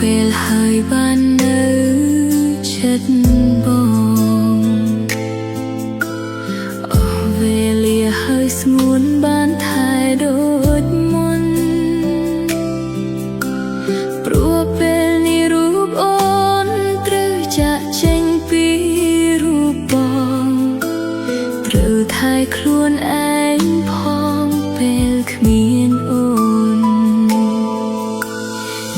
ពេលហើយបាននៅចិត្តបងវេលាហើយស្ងួនបានថែដូចមុនព្រោះពេលនេះរូបអូនត្រូវចាក់ចេញពីរូបបងត្រូវថែខ្លួនឯងផងពេលគ្មានអូន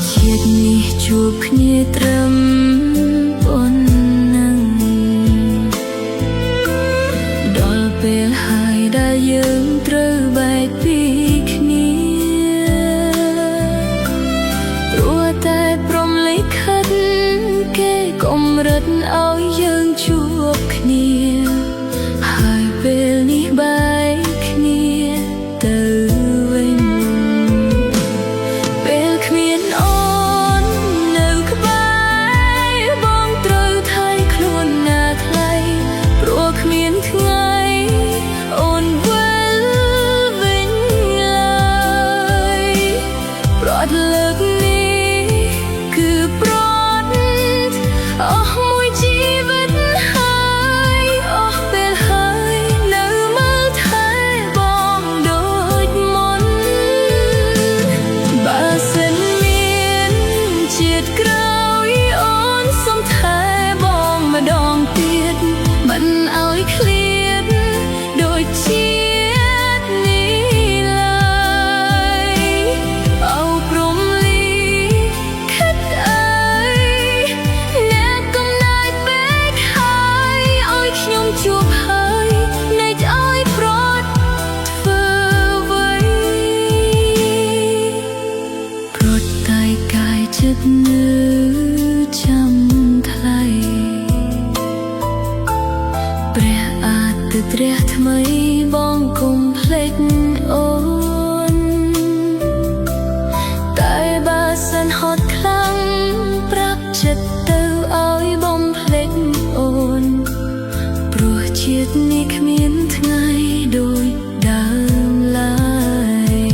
ជាតិនេះជួបគ្នាត្រឹមប៉ុណ្ណឹងដល់ពេលហើយដែលយើងត្រូវបែកពីគ្នាព្រោះតែព្រមលិខិតគេកម្រិតឲ្យយើងជួបគ្នាហើយពេលនេះបែកគ្នាទៅវិញពេលគ្មានអូននៅក្បែរបងត្រូវថែខ្លួនណាថ្លៃព្រោះគ្មានថ្ងៃអូនវិលវិញឡើយប្រត់លើកនេះគឺប្រត់អស់មួយជីវិតហើយអស់ពេលហើយនៅមើលថែបងដូចមុនបើសិនមានជាតិក្រោយអូនសុំថែបងម្ដងទៀតមិនឲ្យឃ្លាតដូចជាតិនេះឡើយអោព្រំលីខិតអើយអ្នកកំណាយពេកហើយឲ្យខ្ញុំជួបហើយនៃឲ្យប្រត់ធ្វើអ្វីប្រត់តែកាយចិត្តនៅចាំថ្លៃព្រះអាទិត្យរះថ្មីបងកុំភ្លេចអូនតែបើសិនហត់ខ្លាំងប្រាប់ចិត្តទៅឲ្យបំភ្លេចអូនព្រោះជាតិនេះគ្មានថ្ងៃដូចដើមឡើយ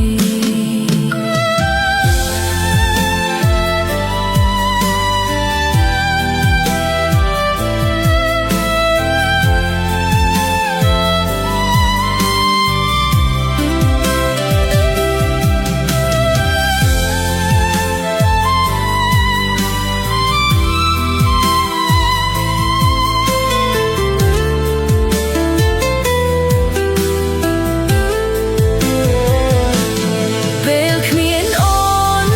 ពេលគ្មានអូន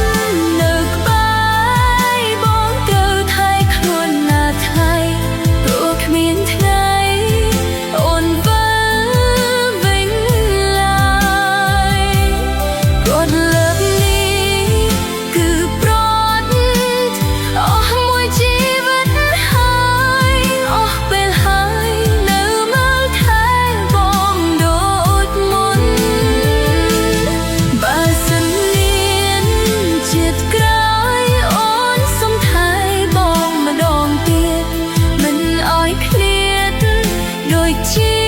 នៅក្បែរបងត្រូវថែខ្លួនណាថ្លៃព្រោះគ្មានថ្ងៃអូនវិលវិញឡើយប្រត់លើកនេះគឺប្រត់អស់មួយជីវិតហើយអស់ពេលហើយនៅមើលថែបងដូចមុនបើសិនមានជាតិក្រោយអូនសុំថែបងម្ដងទៀតមិនឲ្យឃ្លាតដូចជា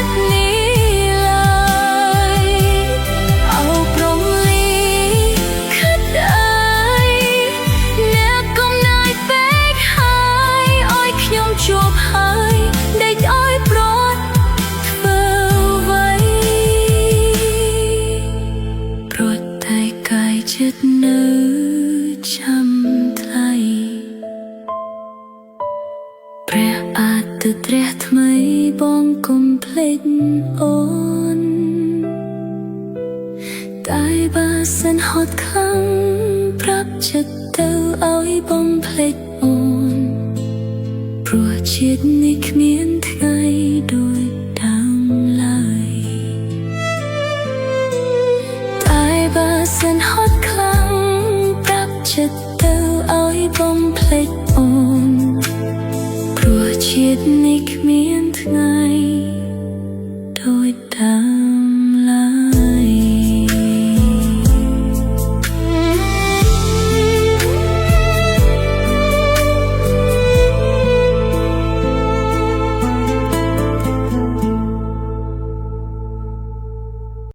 តិនេះឡើយអោព្រំលីខិតអើយអ្នកកំណាយពេកហើយឲ្យខ្ញុំជួបហើយដេកឲ្យប្រត់ធ្វើអ្វីប្រត់តែកាយចិត្តនៅចាំថ្លៃព្រះអាទិត្យរះថ្មីបងកុំភ្លេចអូនតែបើសិនហត់ខ្លាំងប្រាប់ចិត្តទៅឲ្យបំភ្លេចអូនព្រោះជាតិនេះគ្មានថ្ងៃដូច